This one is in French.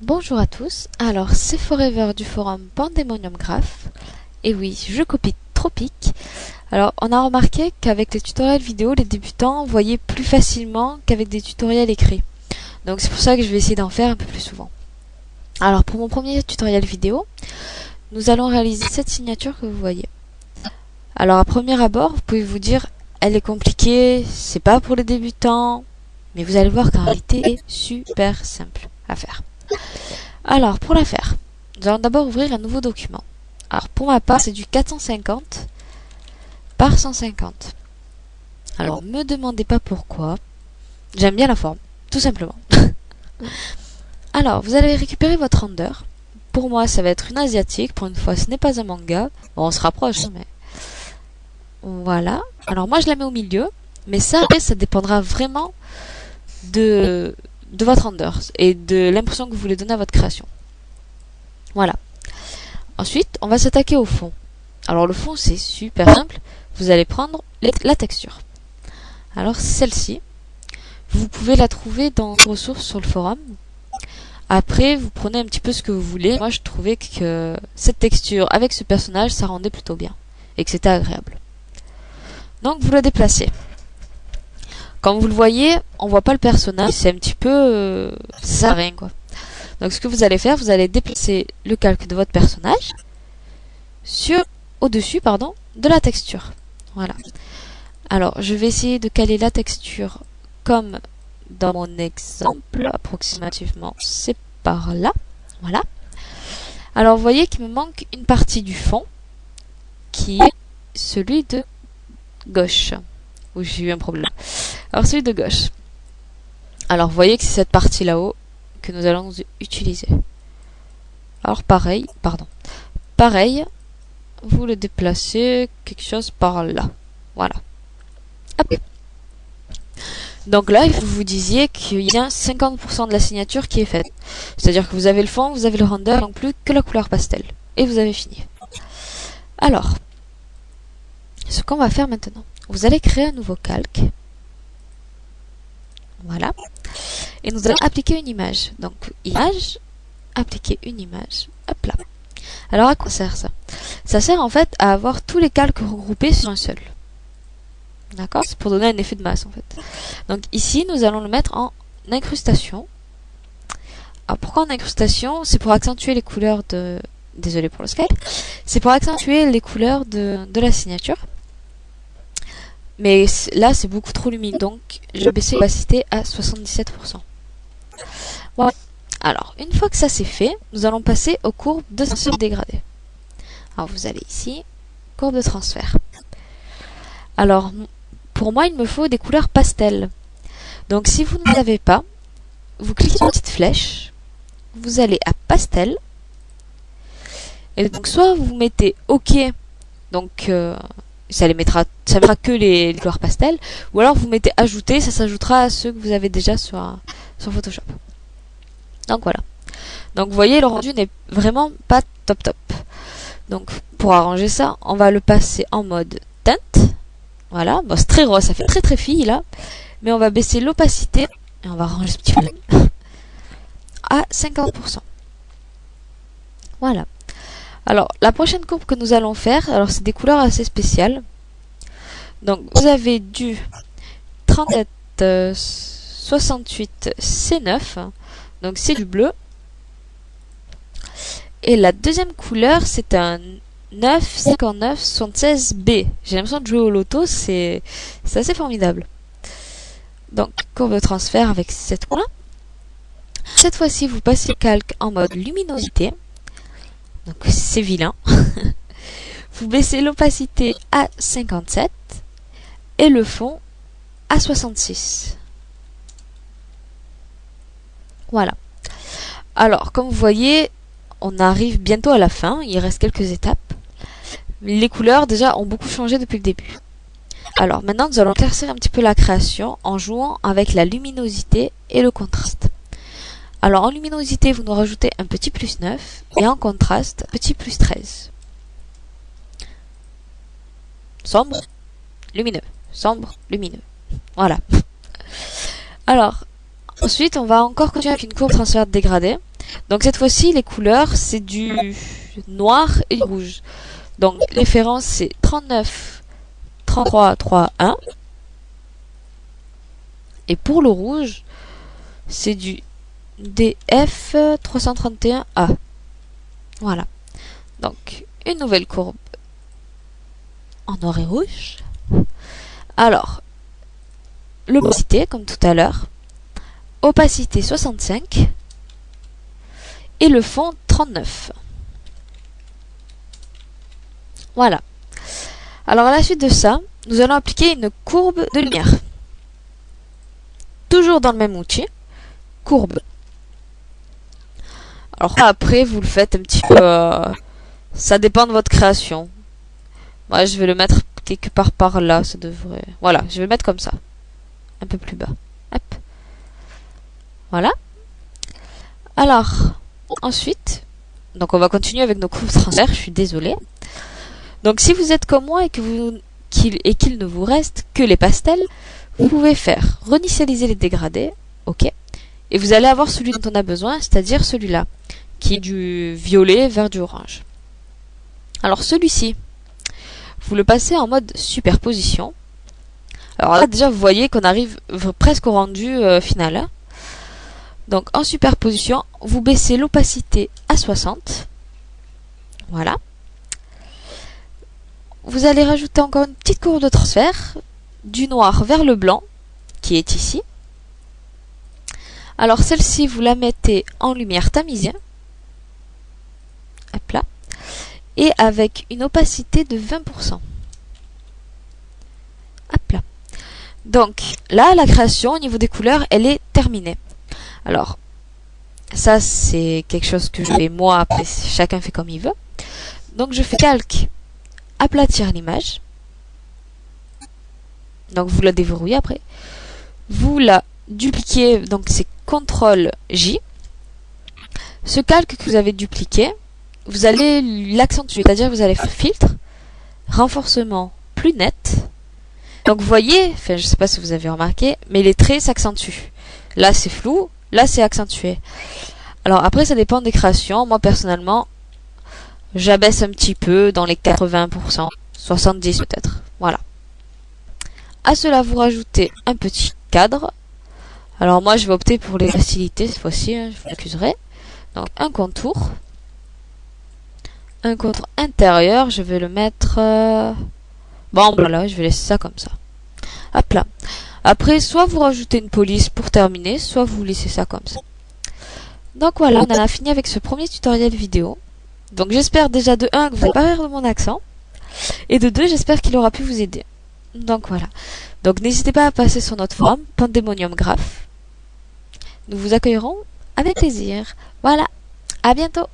Bonjour à tous, alors c'est Forever du forum Pandemonium Graph. Et oui, je copie Tropic. Alors on a remarqué qu'avec les tutoriels vidéo, les débutants voyaient plus facilement qu'avec des tutoriels écrits. Donc c'est pour ça que je vais essayer d'en faire un peu plus souvent. Alors pour mon premier tutoriel vidéo, nous allons réaliser cette signature que vous voyez. Alors à premier abord, vous pouvez vous dire, elle est compliquée, c'est pas pour les débutants, mais vous allez voir qu'en réalité, elle est super simple à faire. Alors, pour la faire, nous allons d'abord ouvrir un nouveau document. Alors, pour ma part, c'est du 450 par 150. Alors, me demandez pas pourquoi. J'aime bien la forme, tout simplement. Alors, vous allez récupérer votre render. Pour moi, ça va être une asiatique. Pour une fois, ce n'est pas un manga. Bon, on se rapproche, mais... Voilà. Alors, moi, je la mets au milieu. Mais ça, après, ça dépendra vraiment de votre render et de l'impression que vous voulez donner à votre création. Voilà. Ensuite, on va s'attaquer au fond. Alors le fond, c'est super simple. Vous allez prendre la texture. Alors celle-ci, vous pouvez la trouver dans les ressources sur le forum. Après, vous prenez un petit peu ce que vous voulez. Moi, je trouvais que cette texture avec ce personnage, ça rendait plutôt bien et que c'était agréable. Donc vous la déplacez. Comme vous le voyez, on voit pas le personnage, c'est un petit peu... ça sert à rien, quoi. Donc ce que vous allez faire, vous allez déplacer le calque de votre personnage au-dessus, de la texture. Voilà. Alors, je vais essayer de caler la texture comme dans mon exemple, approximativement, c'est par là. Voilà. Alors, vous voyez qu'il me manque une partie du fond, qui est celui de gauche, où j'ai eu un problème. Alors celui de gauche. Alors vous voyez que c'est cette partie là-haut que nous allons utiliser. Alors pareil, vous le déplacez quelque chose par là. Voilà. Hop. Donc là, vous vous disiez qu'il y a 50% de la signature qui est faite. C'est-à-dire que vous avez le fond, vous avez le render, donc plus que la couleur pastel. Et vous avez fini. Alors, ce qu'on va faire maintenant, vous allez créer un nouveau calque. Voilà. Et nous allons appliquer une image. Donc, image, appliquer une image. Hop là. Alors, à quoi sert ça? Ça sert en fait à avoir tous les calques regroupés sur un seul. D'accord? C'est pour donner un effet de masse en fait. Donc, ici, nous allons le mettre en incrustation. Alors, pourquoi en incrustation? C'est pour accentuer les couleurs de... Désolé pour le Skype. C'est pour accentuer les couleurs de la signature. Mais là, c'est beaucoup trop lumineux, donc je vais baisser l'opacité à 77%. Voilà. Alors, une fois que ça c'est fait, nous allons passer aux courbes de transfert dégradées. Alors, vous allez ici, courbe de transfert. Alors, pour moi, il me faut des couleurs pastel. Donc, si vous ne l'avez pas, vous cliquez sur la petite flèche, vous allez à pastel, et donc soit vous mettez OK, donc... ça mettra que les couleurs pastel, ou alors vous mettez ajouter, ça s'ajoutera à ceux que vous avez déjà sur Photoshop. Donc voilà. Donc vous voyez, le rendu n'est vraiment pas top top. Donc pour arranger ça, on va le passer en mode teinte. Voilà, bon, c'est très rose, ça fait très très fille là, mais on va baisser l'opacité et on va ranger ce petit peu à 50%. Voilà. Alors, la prochaine courbe que nous allons faire, alors c'est des couleurs assez spéciales. Donc, vous avez du 37 68 C9, donc c'est du bleu. Et la deuxième couleur, c'est un 9 59 76 B. J'ai l'impression de jouer au loto, c'est assez formidable. Donc, courbe de transfert avec cette couleur. Cette fois-ci, vous passez le calque en mode luminosité. Donc c'est vilain. Vous baissez l'opacité à 57 et le fond à 66. Voilà. Alors, comme vous voyez, on arrive bientôt à la fin. Il reste quelques étapes. Les couleurs, déjà, ont beaucoup changé depuis le début. Alors, maintenant, nous allons éclaircir un petit peu la création en jouant avec la luminosité et le contraste. Alors en luminosité, vous nous rajoutez un petit plus 9 et en contraste, petit plus 13. Sombre, lumineux, sombre, lumineux. Voilà. Alors, ensuite, on va encore continuer avec une courbe transfert dégradée. Donc cette fois-ci, les couleurs, c'est du noir et du rouge. Donc référence, c'est 39 33 3 1. Et pour le rouge, c'est du DF 331A. Voilà. Donc une nouvelle courbe en noir et rouge. Alors, l'opacité, comme tout à l'heure, opacité 65 et le fond 39. Voilà. Alors à la suite de ça, nous allons appliquer une courbe de lumière. Toujours dans le même outil, courbe. Alors après, vous le faites un petit peu... ça dépend de votre création. Moi, je vais le mettre quelque part par là, ça devrait... Voilà, je vais le mettre comme ça. Un peu plus bas. Hop. Voilà. Alors, ensuite, donc on va continuer avec nos courbes transverses, je suis désolée. Donc si vous êtes comme moi et qu'il ne vous reste que les pastels, vous pouvez faire réinitialiser les dégradés, ok, et vous allez avoir celui dont on a besoin, c'est-à-dire celui-là, qui est du violet vers du orange. Alors celui-ci, vous le passez en mode superposition. Alors là déjà vous voyez qu'on arrive presque au rendu final. Hein. Donc en superposition, vous baissez l'opacité à 60. Voilà. Vous allez rajouter encore une petite courbe de transfert du noir vers le blanc qui est ici. Alors celle-ci vous la mettez en lumière tamisée. Hop là. Et avec une opacité de 20%. Hop là. Donc là, la création au niveau des couleurs, elle est terminée. Alors, ça c'est quelque chose que je fais moi, après chacun fait comme il veut. Donc je fais calque, aplatir l'image. Donc vous la déverrouillez après. Vous la dupliquez, donc c'est CTRL J. Ce calque que vous avez dupliqué, vous allez l'accentuer, c'est-à-dire que vous allez faire filtre, renforcement plus net. Donc vous voyez, enfin je sais pas si vous avez remarqué, mais les traits s'accentuent. Là c'est flou, là c'est accentué. Alors après ça dépend des créations. Moi personnellement, j'abaisse un petit peu dans les 80%, 70 peut-être. Voilà. À cela vous rajoutez un petit cadre. Alors moi je vais opter pour les facilités cette fois-ci, hein, je vous l'accuserai. Donc un contour. Un contour intérieur, je vais le mettre... Bon voilà, je vais laisser ça comme ça. Hop là. Après, soit vous rajoutez une police pour terminer, soit vous laissez ça comme ça. Donc voilà, on en a fini avec ce premier tutoriel vidéo. Donc j'espère déjà de 1 que vous n'allez pas rire de mon accent. Et de 2, j'espère qu'il aura pu vous aider. Donc voilà. Donc n'hésitez pas à passer sur notre forum, Pandemonium Graph. Nous vous accueillerons avec plaisir. Voilà. À bientôt.